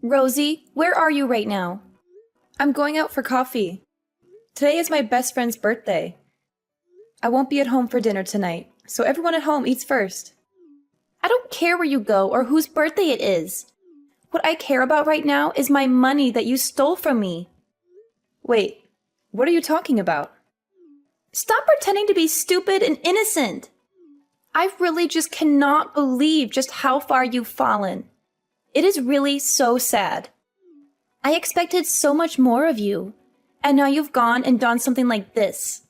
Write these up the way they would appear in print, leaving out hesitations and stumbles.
Rosie, where are you right now? I'm going out for coffee. Today is my best friend's birthday. I won't be at home for dinner tonight, so everyone at home eats first. I don't care where you go or whose birthday it is. What I care about right now is my money that you stole from me. Wait, what are you talking about? Stop pretending to be stupid and innocent. I really just cannot believe just how far you've fallen. It is really so sad. I expected so much more of you, and now you've gone and done something like this.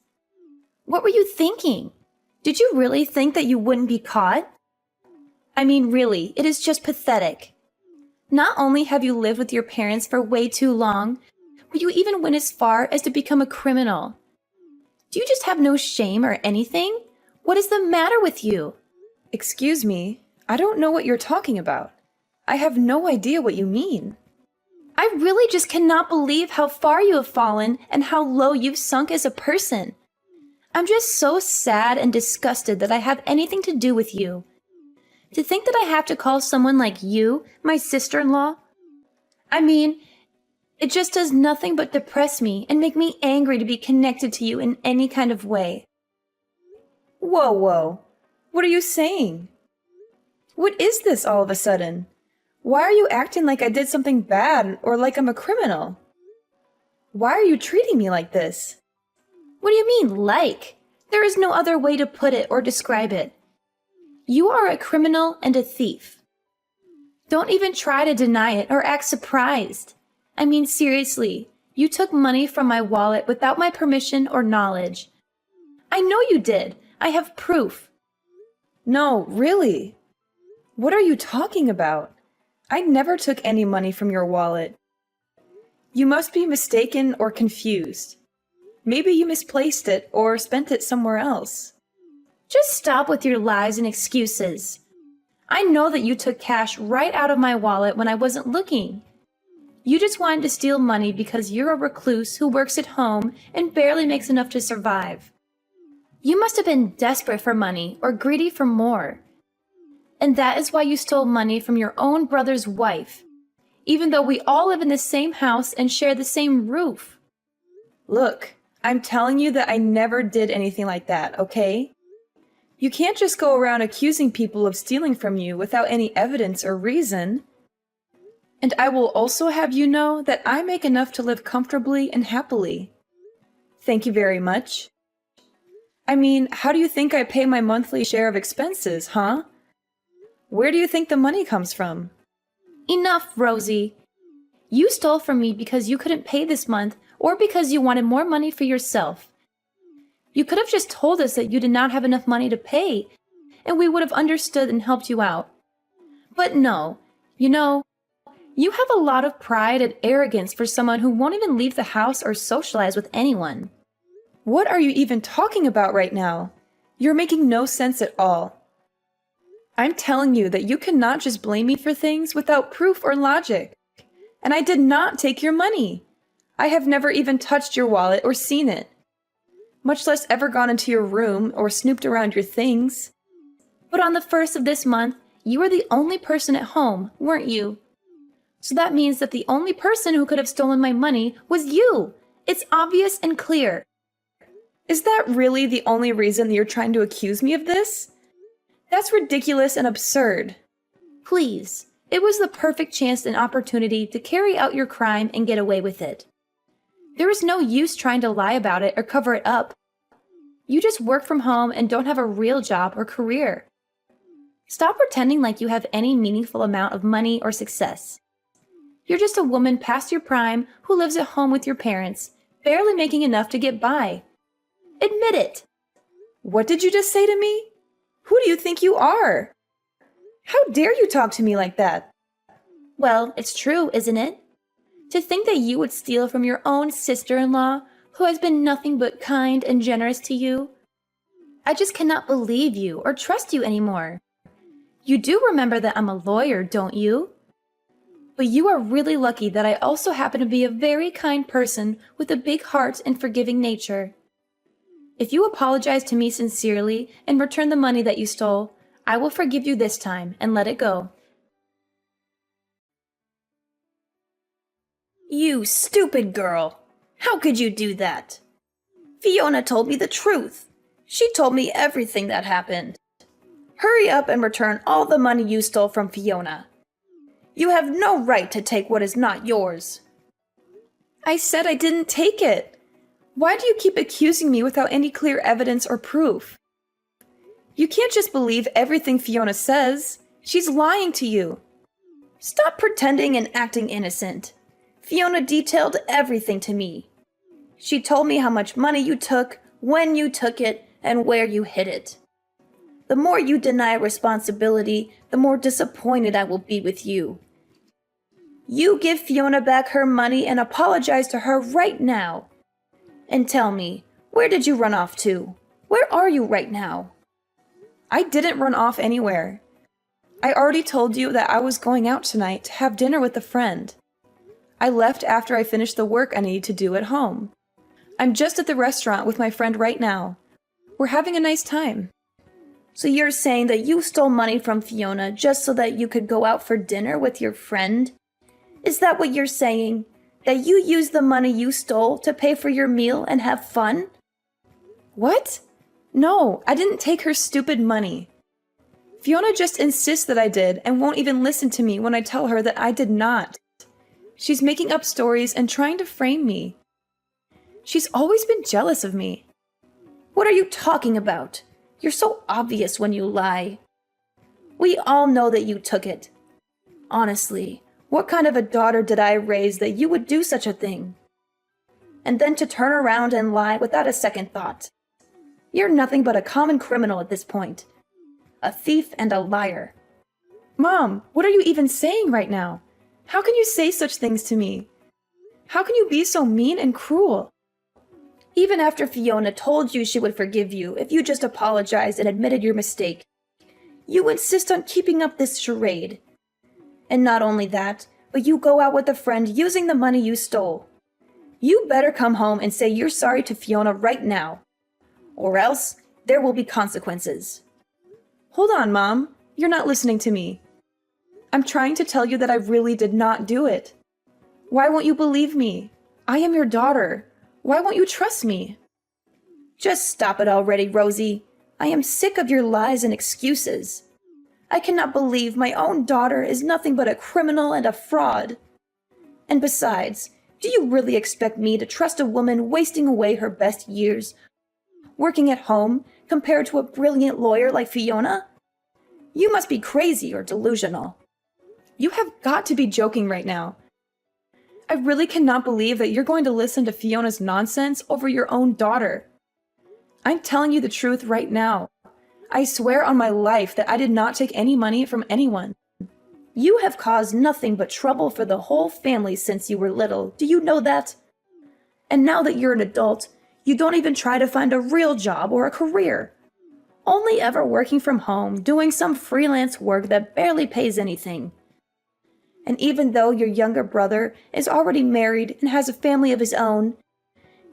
What were you thinking? Did you really think that you wouldn't be caught? I mean, really, it is just pathetic. Not only have you lived with your parents for way too long, but you even went as far as to become a criminal. Do you just have no shame or anything? What is the matter with you? Excuse me, I don't know what you're talking about. I have no idea what you mean. I really just cannot believe how far you have fallen and how low you've sunk as a person. I'm just so sad and disgusted that I have anything to do with you. To think that I have to call someone like you my sister-in-law? I mean, it just does nothing but depress me and make me angry to be connected to you in any kind of way. Whoa. What are you saying? What is this all of a sudden? Why are you acting like I did something bad or like I'm a criminal? Why are you treating me like this? What do you mean, like? There is no other way to put it or describe it. You are a criminal and a thief. Don't even try to deny it or act surprised. I mean, seriously, you took money from my wallet without my permission or knowledge. I know you did. I have proof. No, really? What are you talking about? I never took any money from your wallet. You must be mistaken or confused. Maybe you misplaced it or spent it somewhere else. Just stop with your lies and excuses. I know that you took cash right out of my wallet when I wasn't looking. You just wanted to steal money because you're a recluse who works at home and barely makes enough to survive. You must have been desperate for money or greedy for more. And that is why you stole money from your own brother's wife, even though we all live in the same house and share the same roof. Look, I'm telling you that I never did anything like that, okay? You can't just go around accusing people of stealing from you without any evidence or reason. And I will also have you know that I make enough to live comfortably and happily. Thank you very much. I mean, how do you think I pay my monthly share of expenses, huh? Where do you think the money comes from? Enough, Rosie. You stole from me because you couldn't pay this month or because you wanted more money for yourself. You could have just told us that you did not have enough money to pay, and we would have understood and helped you out. But no, you have a lot of pride and arrogance for someone who won't even leave the house or socialize with anyone. What are you even talking about right now? You're making no sense at all. I'm telling you that you cannot just blame me for things without proof or logic. And I did not take your money. I have never even touched your wallet or seen it, much less ever gone into your room or snooped around your things. But on the 1st of this month, you were the only person at home, weren't you? So that means that the only person who could have stolen my money was you. It's obvious and clear. Is that really the only reason that you're trying to accuse me of this? That's ridiculous and absurd. Please, it was the perfect chance and opportunity to carry out your crime and get away with it. There is no use trying to lie about it or cover it up. You just work from home and don't have a real job or career. Stop pretending like you have any meaningful amount of money or success. You're just a woman past your prime who lives at home with your parents, barely making enough to get by. Admit it. What did you just say to me? Who do you think you are? How dare you talk to me like that? Well, it's true, isn't it? To think that you would steal from your own sister-in-law, who has been nothing but kind and generous to you. I just cannot believe you or trust you anymore. You do remember that I'm a lawyer, don't you? But you are really lucky that I also happen to be a very kind person with a big heart and forgiving nature. If you apologize to me sincerely and return the money that you stole, I will forgive you this time and let it go. You stupid girl! How could you do that? Fiona told me the truth. She told me everything that happened. Hurry up and return all the money you stole from Fiona. You have no right to take what is not yours. I said I didn't take it. Why do you keep accusing me without any clear evidence or proof? You can't just believe everything Fiona says. She's lying to you. Stop pretending and acting innocent. Fiona detailed everything to me. She told me how much money you took, when you took it, and where you hid it. The more you deny responsibility, the more disappointed I will be with you. You give Fiona back her money and apologize to her right now. And tell me, where did you run off to? Where are you right now? I didn't run off anywhere. I already told you that I was going out tonight to have dinner with a friend. I left after I finished the work I needed to do at home. I'm just at the restaurant with my friend right now. We're having a nice time. So you're saying that you stole money from Fiona just so that you could go out for dinner with your friend? Is that what you're saying? That you used the money you stole to pay for your meal and have fun? What? No, I didn't take her stupid money. Fiona just insists that I did and won't even listen to me when I tell her that I did not. She's making up stories and trying to frame me. She's always been jealous of me. What are you talking about? You're so obvious when you lie. We all know that you took it. Honestly, what kind of a daughter did I raise that you would do such a thing? And then to turn around and lie without a second thought. You're nothing but a common criminal at this point. A thief and a liar. Mom, what are you even saying right now? How can you say such things to me? How can you be so mean and cruel? Even after Fiona told you she would forgive you if you just apologized and admitted your mistake, you insist on keeping up this charade. And not only that, but you go out with a friend using the money you stole. You better come home and say you're sorry to Fiona right now. Or else, there will be consequences. Hold on, Mom. You're not listening to me. I'm trying to tell you that I really did not do it. Why won't you believe me? I am your daughter. Why won't you trust me? Just stop it already, Rosie. I am sick of your lies and excuses. I cannot believe my own daughter is nothing but a criminal and a fraud. And besides, do you really expect me to trust a woman wasting away her best years, working at home, compared to a brilliant lawyer like Fiona? You must be crazy or delusional. You have got to be joking right now. I really cannot believe that you're going to listen to Fiona's nonsense over your own daughter. I'm telling you the truth right now. I swear on my life that I did not take any money from anyone. You have caused nothing but trouble for the whole family since you were little. Do you know that? And now that you're an adult, you don't even try to find a real job or a career. Only ever working from home, doing some freelance work that barely pays anything. And even though your younger brother is already married and has a family of his own,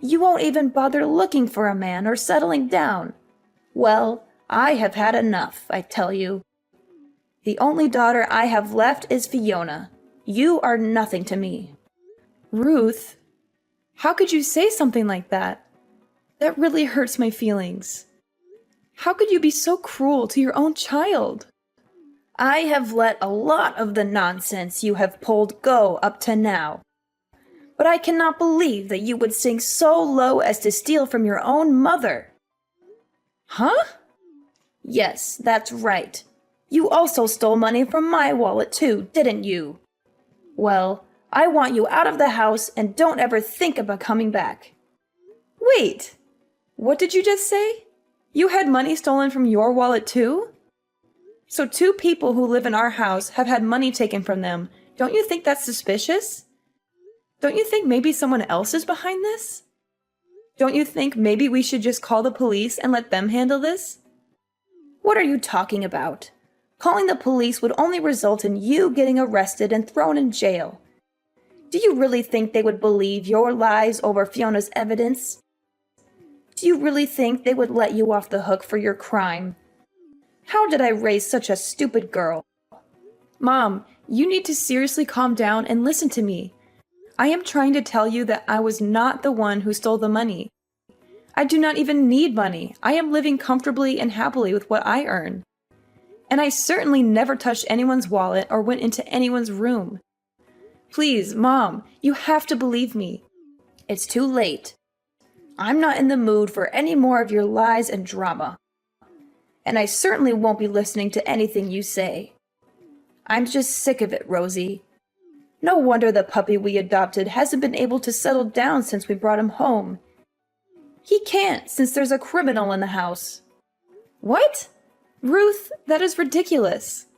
you won't even bother looking for a man or settling down. Well, I have had enough, I tell you. The only daughter I have left is Fiona. You are nothing to me. Ruth, how could you say something like that? That really hurts my feelings. How could you be so cruel to your own child? I have let a lot of the nonsense you have pulled go up to now. But I cannot believe that you would sink so low as to steal from your own mother. Huh? Yes, that's right. You also stole money from my wallet too, didn't you? Well, I want you out of the house and don't ever think about coming back. Wait, what did you just say? You had money stolen from your wallet too? So 2 people who live in our house have had money taken from them. Don't you think that's suspicious? Don't you think maybe someone else is behind this? Don't you think maybe we should just call the police and let them handle this? What are you talking about? Calling the police would only result in you getting arrested and thrown in jail. Do you really think they would believe your lies over Fiona's evidence? Do you really think they would let you off the hook for your crime? How did I raise such a stupid girl? Mom, you need to seriously calm down and listen to me. I am trying to tell you that I was not the one who stole the money. I do not even need money. I am living comfortably and happily with what I earn. And I certainly never touched anyone's wallet or went into anyone's room. Please, Mom, you have to believe me. It's too late. I'm not in the mood for any more of your lies and drama. And I certainly won't be listening to anything you say. I'm just sick of it, Rosie. No wonder the puppy we adopted hasn't been able to settle down since we brought him home. He can't, since there's a criminal in the house. What? Ruth, that is ridiculous.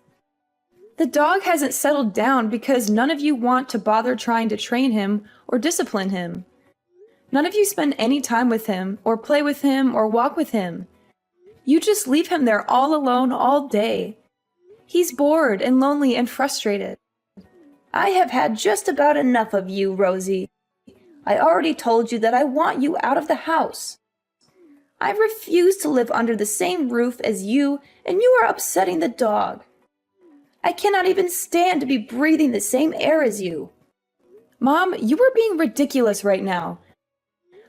The dog hasn't settled down because none of you want to bother trying to train him or discipline him. None of you spend any time with him, or play with him, or walk with him. You just leave him there all alone all day. He's bored and lonely and frustrated. I have had just about enough of you, Rosie. I already told you that I want you out of the house. I refuse to live under the same roof as you, and you are upsetting the dog. I cannot even stand to be breathing the same air as you. Mom, you are being ridiculous right now.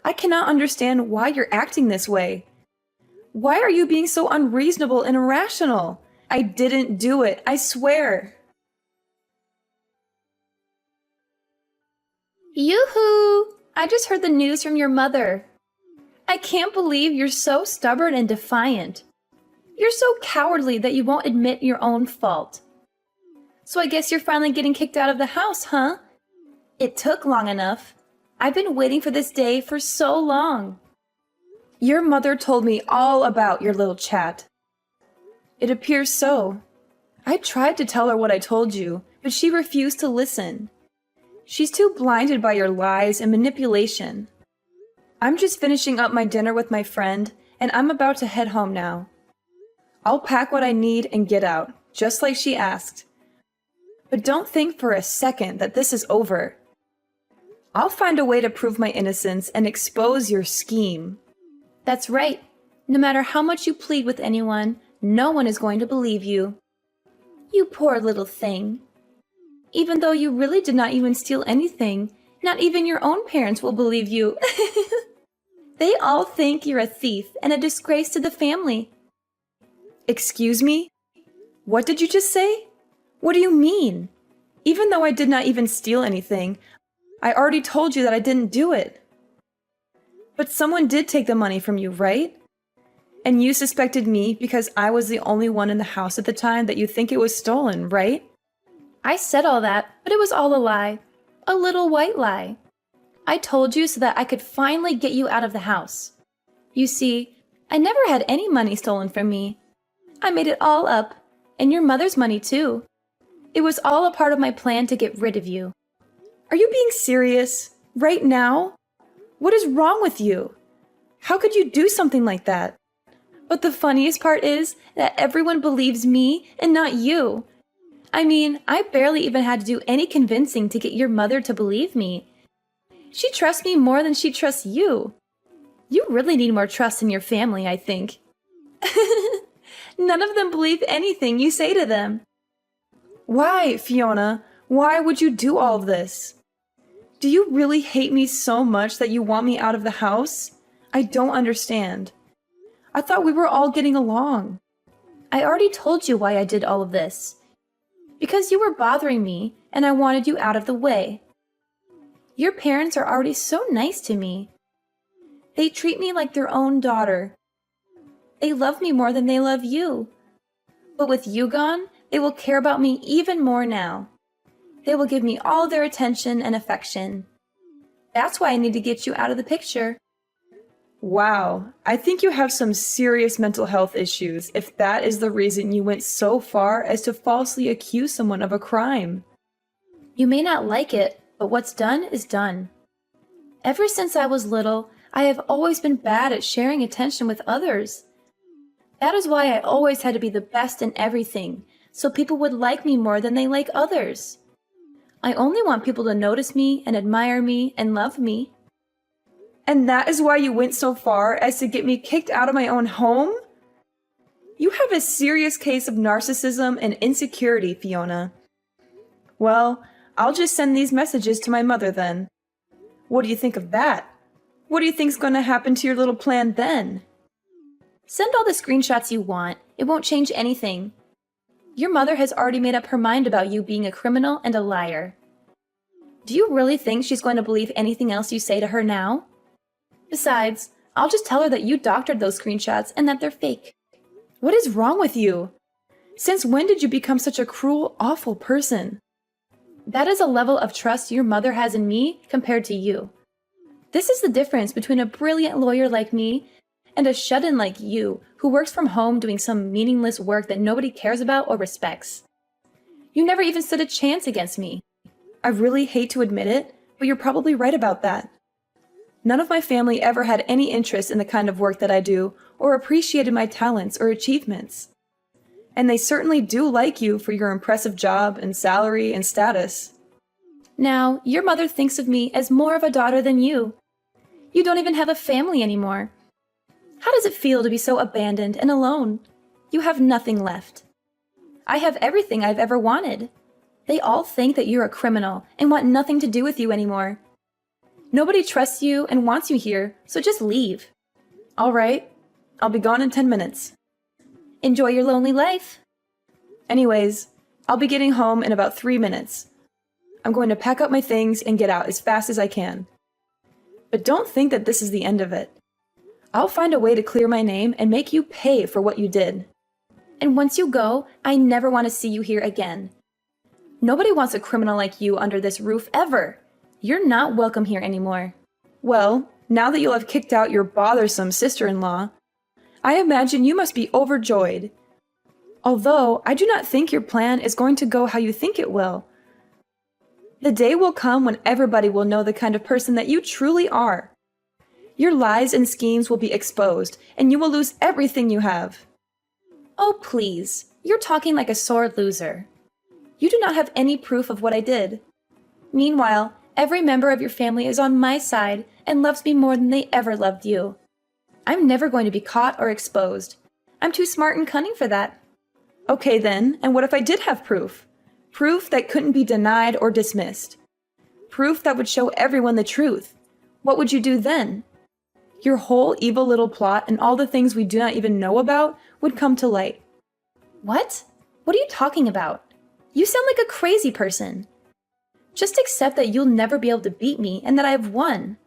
I cannot understand why you're acting this way. Why are you being so unreasonable and irrational? I didn't do it, I swear. Yoo-hoo! I just heard the news from your mother. I can't believe you're so stubborn and defiant. You're so cowardly that you won't admit your own fault. So I guess you're finally getting kicked out of the house, huh? It took long enough. I've been waiting for this day for so long. Your mother told me all about your little chat. It appears so. I tried to tell her what I told you, but she refused to listen. She's too blinded by your lies and manipulation. I'm just finishing up my dinner with my friend, and I'm about to head home now. I'll pack what I need and get out, just like she asked. But don't think for a second that this is over. I'll find a way to prove my innocence and expose your scheme. That's right. No matter how much you plead with anyone, no one is going to believe you. You poor little thing. Even though you really did not even steal anything, not even your own parents will believe you. They all think you're a thief and a disgrace to the family. Excuse me? What did you just say? What do you mean? Even though I did not even steal anything, I already told you that I didn't do it. But someone did take the money from you, right? And you suspected me because I was the only one in the house at the time that you think it was stolen, right? I said all that, but it was all a lie. A little white lie. I told you so that I could finally get you out of the house. You see, I never had any money stolen from me. I made it all up, and your mother's money too. It was all a part of my plan to get rid of you. Are you being serious? Right now? What is wrong with you? How could you do something like that? But the funniest part is that everyone believes me and not you. I mean, I barely even had to do any convincing to get your mother to believe me. She trusts me more than she trusts you. You really need more trust in your family, I think. None of them believe anything you say to them. Why, Fiona? Why would you do all of this? Do you really hate me so much that you want me out of the house? I don't understand. I thought we were all getting along. I already told you why I did all of this. Because you were bothering me, and I wanted you out of the way. Your parents are already so nice to me. They treat me like their own daughter. They love me more than they love you. But with you gone, they will care about me even more now. They will give me all their attention and affection. That's why I need to get you out of the picture. Wow, I think you have some serious mental health issues if that is the reason you went so far as to falsely accuse someone of a crime. You may not like it, but what's done is done. Ever since I was little, I have always been bad at sharing attention with others. That is why I always had to be the best in everything, so people would like me more than they like others. I only want people to notice me and admire me and love me. And that is why you went so far as to get me kicked out of my own home? You have a serious case of narcissism and insecurity, Fiona. Well, I'll just send these messages to my mother then. What do you think of that? What do you think's going to happen to your little plan then? Send all the screenshots you want. It won't change anything. Your mother has already made up her mind about you being a criminal and a liar. Do you really think she's going to believe anything else you say to her now? Besides, I'll just tell her that you doctored those screenshots and that they're fake. What is wrong with you? Since when did you become such a cruel, awful person? That is a level of trust your mother has in me compared to you. This is the difference between a brilliant lawyer like me and a shut-in like you who works from home doing some meaningless work that nobody cares about or respects. You never even stood a chance against me. I really hate to admit it, but you're probably right about that. None of my family ever had any interest in the kind of work that I do or appreciated my talents or achievements. And they certainly do like you for your impressive job and salary and status. Now, your mother thinks of me as more of a daughter than you. You don't even have a family anymore. How does it feel to be so abandoned and alone? You have nothing left. I have everything I've ever wanted. They all think that you're a criminal and want nothing to do with you anymore. Nobody trusts you and wants you here, so just leave. All right, I'll be gone in 10 minutes. Enjoy your lonely life. Anyways, I'll be getting home in about 3 minutes. I'm going to pack up my things and get out as fast as I can. But don't think that this is the end of it. I'll find a way to clear my name and make you pay for what you did. And once you go, I never want to see you here again. Nobody wants a criminal like you under this roof ever. You're not welcome here anymore. Well, now that you'll have kicked out your bothersome sister-in-law, I imagine you must be overjoyed. Although, I do not think your plan is going to go how you think it will. The day will come when everybody will know the kind of person that you truly are. Your lies and schemes will be exposed, and you will lose everything you have. Oh, please. You're talking like a sore loser. You do not have any proof of what I did. Meanwhile, every member of your family is on my side and loves me more than they ever loved you. I'm never going to be caught or exposed. I'm too smart and cunning for that. Okay then, and what if I did have proof? Proof that couldn't be denied or dismissed. Proof that would show everyone the truth. What would you do then? Your whole evil little plot and all the things we do not even know about would come to light. What? What are you talking about? You sound like a crazy person. Just accept that you'll never be able to beat me and that I've won.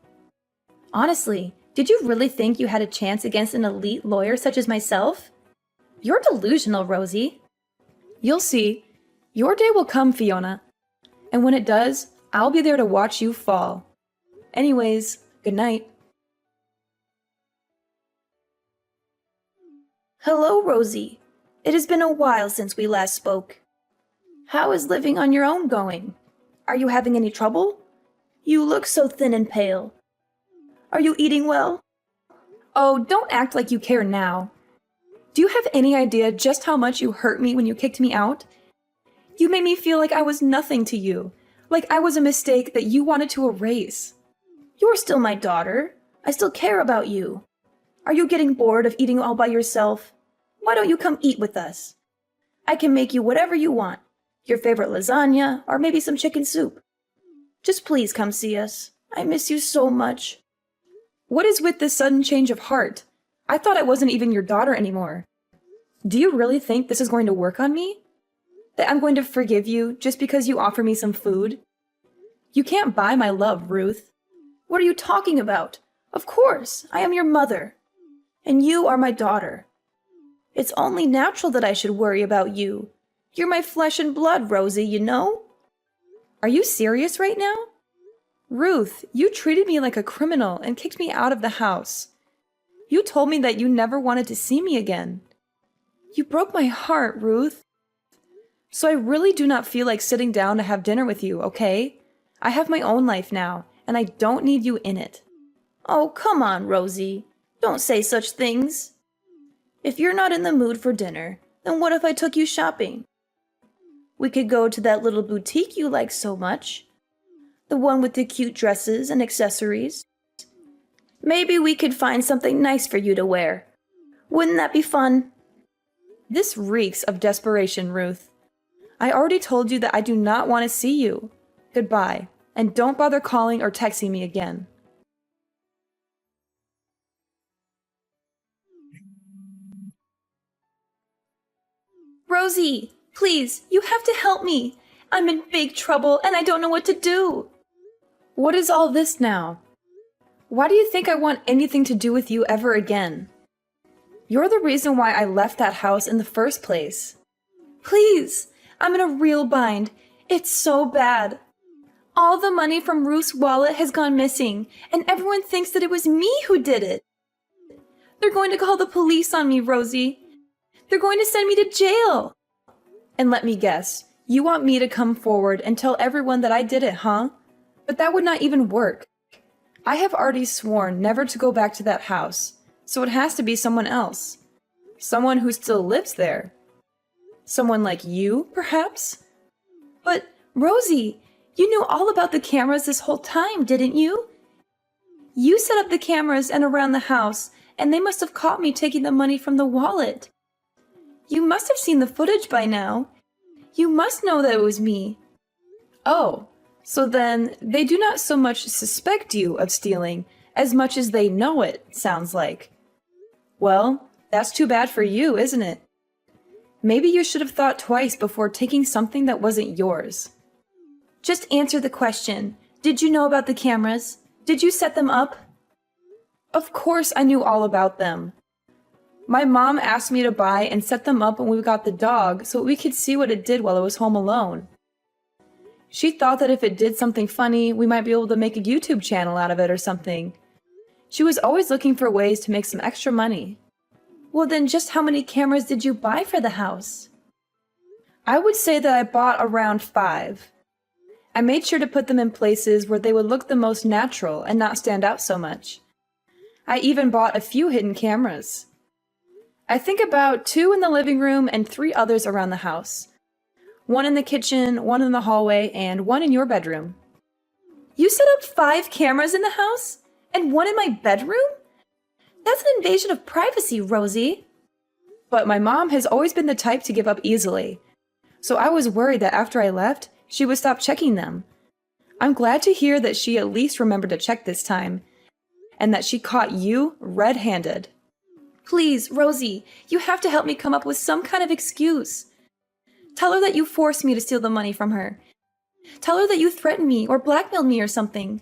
Honestly, did you really think you had a chance against an elite lawyer such as myself? You're delusional, Rosie. You'll see. Your day will come, Fiona. And when it does, I'll be there to watch you fall. Anyways, good night. Hello, Rosie. It has been a while since we last spoke. How is living on your own going? Are you having any trouble? You look so thin and pale. Are you eating well? Oh, don't act like you care now. Do you have any idea just how much you hurt me when you kicked me out? You made me feel like I was nothing to you, like I was a mistake that you wanted to erase. You're still my daughter. I still care about you. Are you getting bored of eating all by yourself? Why don't you come eat with us? I can make you whatever you want. Your favorite lasagna, or maybe some chicken soup. Just please come see us. I miss you so much. What is with this sudden change of heart? I thought I wasn't even your daughter anymore. Do you really think this is going to work on me? That I'm going to forgive you just because you offer me some food? You can't buy my love, Ruth. What are you talking about? Of course, I am your mother. And you are my daughter. It's only natural that I should worry about you. You're my flesh and blood, Rosie, you know? Are you serious right now? Ruth, you treated me like a criminal and kicked me out of the house. You told me that you never wanted to see me again. You broke my heart, Ruth. So I really do not feel like sitting down to have dinner with you, okay? I have my own life now, and I don't need you in it. Oh, come on, Rosie. Don't say such things. If you're not in the mood for dinner, then what if I took you shopping? We could go to that little boutique you like so much. The one with the cute dresses and accessories. Maybe we could find something nice for you to wear. Wouldn't that be fun? This reeks of desperation, Ruth. I already told you that I do not want to see you. Goodbye, and don't bother calling or texting me again. Rosie, please, you have to help me. I'm in big trouble and I don't know what to do. What is all this now? Why do you think I want anything to do with you ever again? You're the reason why I left that house in the first place. Please, I'm in a real bind. It's so bad. All the money from Ruth's wallet has gone missing, and everyone thinks that it was me who did it. They're going to call the police on me, Rosie. They're going to send me to jail. And let me guess, you want me to come forward and tell everyone that I did it, huh? But that would not even work. I have already sworn never to go back to that house, so it has to be someone else. Someone who still lives there. Someone like you, perhaps? But, Rosie, you knew all about the cameras this whole time, didn't you? You set up the cameras and around the house, and they must have caught me taking the money from the wallet. You must have seen the footage by now. You must know that it was me. Oh, so then they do not so much suspect you of stealing as much as they know it, sounds like. Well, that's too bad for you, isn't it? Maybe you should have thought twice before taking something that wasn't yours. Just answer the question. Did you know about the cameras? Did you set them up? Of course I knew all about them. My mom asked me to buy and set them up when we got the dog so we could see what it did while it was home alone. She thought that if it did something funny, we might be able to make a YouTube channel out of it or something. She was always looking for ways to make some extra money. Well, then just how many cameras did you buy for the house? I would say that I bought around 5. I made sure to put them in places where they would look the most natural and not stand out so much. I even bought a few hidden cameras. I think about 2 in the living room and 3 others around the house. 1 in the kitchen, 1 in the hallway, and 1 in your bedroom. You set up 5 cameras in the house? And 1 in my bedroom? That's an invasion of privacy, Rosie. But my mom has always been the type to give up easily, so I was worried that after I left, she would stop checking them. I'm glad to hear that she at least remembered to check this time, and that she caught you red-handed. Please, Rosie, you have to help me come up with some kind of excuse. Tell her that you forced me to steal the money from her. Tell her that you threatened me or blackmailed me or something.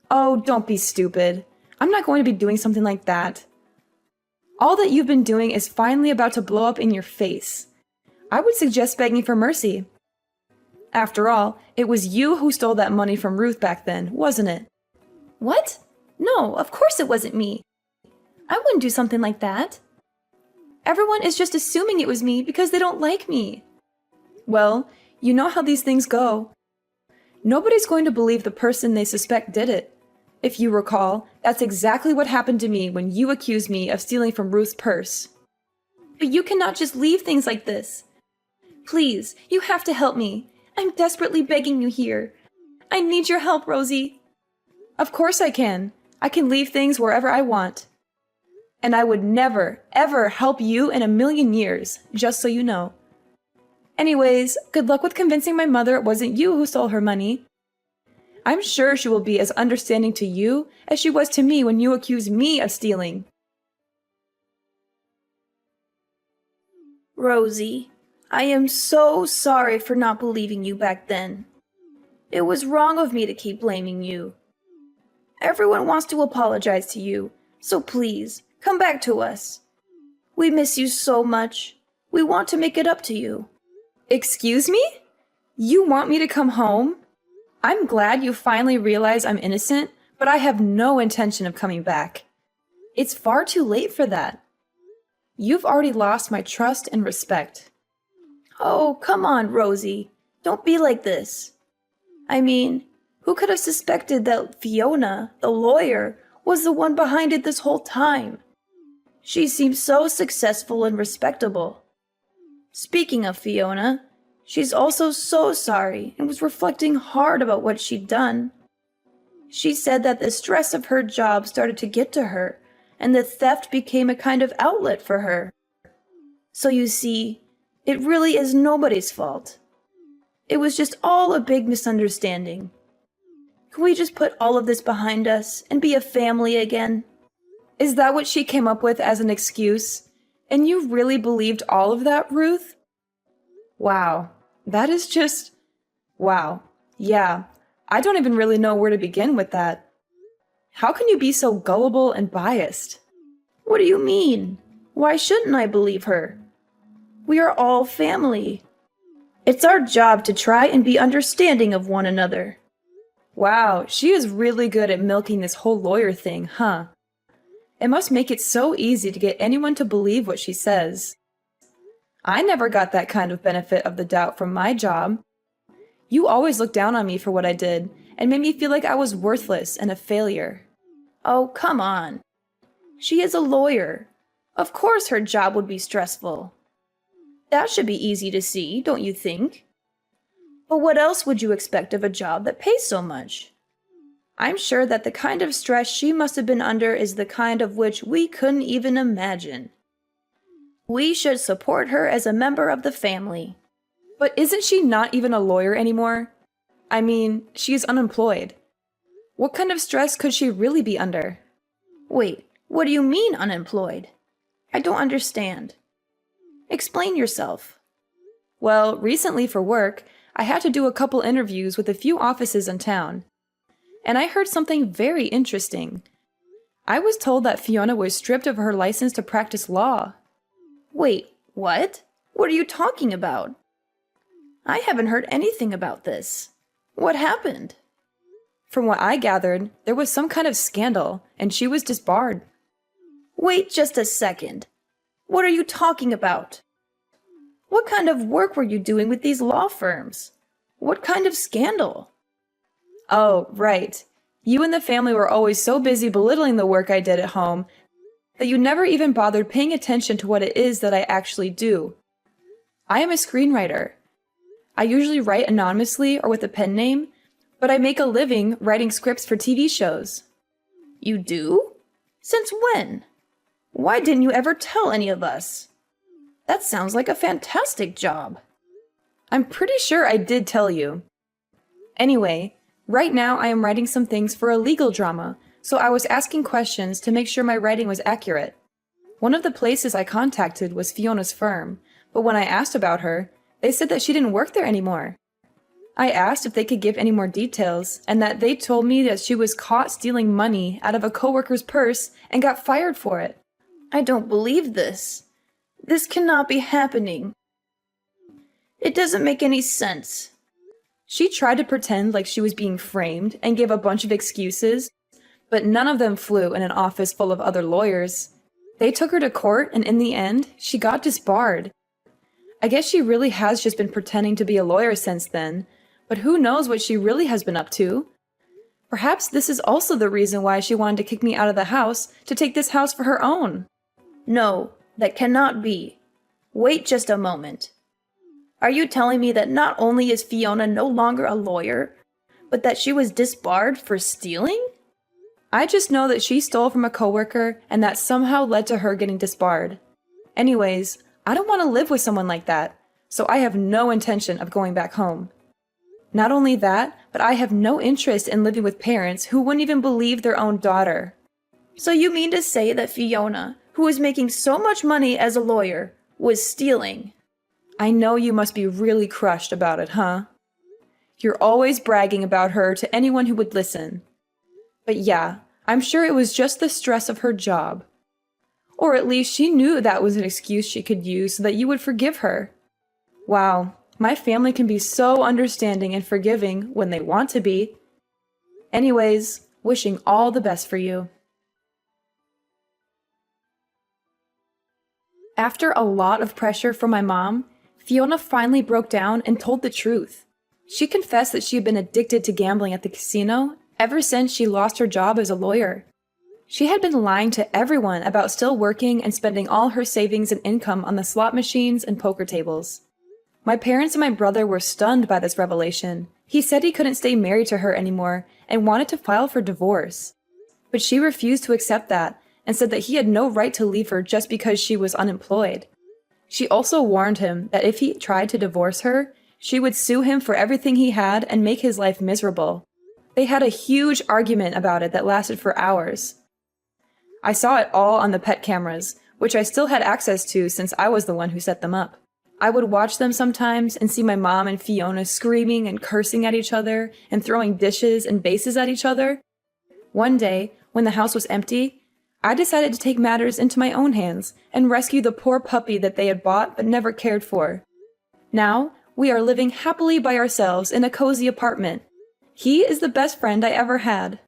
Oh, don't be stupid. I'm not going to be doing something like that. All that you've been doing is finally about to blow up in your face. I would suggest begging for mercy. After all, it was you who stole that money from Ruth back then, wasn't it? What? No, of course it wasn't me. I wouldn't do something like that. Everyone is just assuming it was me because they don't like me. Well, you know how these things go. Nobody's going to believe the person they suspect did it. If you recall, that's exactly what happened to me when you accused me of stealing from Ruth's purse. But you cannot just leave things like this. Please, you have to help me. I'm desperately begging you here. I need your help, Rosie. Of course I can. I can leave things wherever I want. And I would never, ever help you in a million years, just so you know. Anyways, good luck with convincing my mother it wasn't you who stole her money. I'm sure she will be as understanding to you as she was to me when you accused me of stealing. Rosie, I am so sorry for not believing you back then. It was wrong of me to keep blaming you. Everyone wants to apologize to you, so please, come back to us. We miss you so much. We want to make it up to you. Excuse me? You want me to come home? I'm glad you finally realize I'm innocent, but I have no intention of coming back. It's far too late for that. You've already lost my trust and respect. Oh, come on, Rosie. Don't be like this. I mean, who could have suspected that Fiona, the lawyer, was the one behind it this whole time? She seems so successful and respectable. Speaking of Fiona, she's also so sorry and was reflecting hard about what she'd done. She said that the stress of her job started to get to her, and the theft became a kind of outlet for her. So you see, it really is nobody's fault. It was just all a big misunderstanding. Can we just put all of this behind us and be a family again? Is that what she came up with as an excuse? And you really believed all of that, Ruth? Wow, that is just... Wow. Yeah, I don't even really know where to begin with that. How can you be so gullible and biased? What do you mean? Why shouldn't I believe her? We are all family. It's our job to try and be understanding of one another. Wow, she is really good at milking this whole lawyer thing, huh? It must make it so easy to get anyone to believe what she says. I never got that kind of benefit of the doubt from my job. You always looked down on me for what I did and made me feel like I was worthless and a failure. Oh, come on. She is a lawyer. Of course her job would be stressful. That should be easy to see, don't you think? But what else would you expect of a job that pays so much? I'm sure that the kind of stress she must have been under is the kind of which we couldn't even imagine. We should support her as a member of the family. But isn't she not even a lawyer anymore? I mean, she's unemployed. What kind of stress could she really be under? Wait, what do you mean unemployed? I don't understand. Explain yourself. Well, recently for work, I had to do a couple interviews with a few offices in town. And I heard something very interesting. I was told that Fiona was stripped of her license to practice law. Wait, what? What are you talking about? I haven't heard anything about this. What happened? From what I gathered, there was some kind of scandal, and she was disbarred. Wait just a second. What are you talking about? What kind of work were you doing with these law firms? What kind of scandal? Oh, right. You and the family were always so busy belittling the work I did at home that you never even bothered paying attention to what it is that I actually do. I am a screenwriter. I usually write anonymously or with a pen name, but I make a living writing scripts for TV shows. You do? Since when? Why didn't you ever tell any of us? That sounds like a fantastic job. I'm pretty sure I did tell you. Anyway, right now I am writing some things for a legal drama, so I was asking questions to make sure my writing was accurate. One of the places I contacted was Fiona's firm, but when I asked about her, they said that she didn't work there anymore. I asked if they could give any more details, and that they told me that she was caught stealing money out of a coworker's purse and got fired for it. I don't believe this. This cannot be happening. It doesn't make any sense. She tried to pretend like she was being framed and gave a bunch of excuses, but none of them flew in an office full of other lawyers. They took her to court, and in the end, she got disbarred. I guess she really has just been pretending to be a lawyer since then, but who knows what she really has been up to? Perhaps this is also the reason why she wanted to kick me out of the house to take this house for her own. No, that cannot be. Wait just a moment. Are you telling me that not only is Fiona no longer a lawyer, but that she was disbarred for stealing? I just know that she stole from a coworker and that somehow led to her getting disbarred. Anyways, I don't want to live with someone like that, so I have no intention of going back home. Not only that, but I have no interest in living with parents who wouldn't even believe their own daughter. So you mean to say that Fiona, who is making so much money as a lawyer, was stealing? I know you must be really crushed about it, huh? You're always bragging about her to anyone who would listen. But yeah, I'm sure it was just the stress of her job. Or at least she knew that was an excuse she could use so that you would forgive her. Wow, my family can be so understanding and forgiving when they want to be. Anyways, wishing all the best for you. After a lot of pressure from my mom, Fiona finally broke down and told the truth. She confessed that she had been addicted to gambling at the casino ever since she lost her job as a lawyer. She had been lying to everyone about still working and spending all her savings and income on the slot machines and poker tables. My parents and my brother were stunned by this revelation. He said he couldn't stay married to her anymore and wanted to file for divorce. But she refused to accept that and said that he had no right to leave her just because she was unemployed. She also warned him that if he tried to divorce her, She would sue him for everything he had and make his life miserable. They had a huge argument about it that lasted for hours. I saw it all on the pet cameras, which I still had access to since I was the one who set them up. I would watch them sometimes and see my mom and Fiona screaming and cursing at each other and throwing dishes and vases at each other. One day, when the house was empty, I decided to take matters into my own hands and rescue the poor puppy that they had bought but never cared for. Now, we are living happily by ourselves in a cozy apartment. He is the best friend I ever had.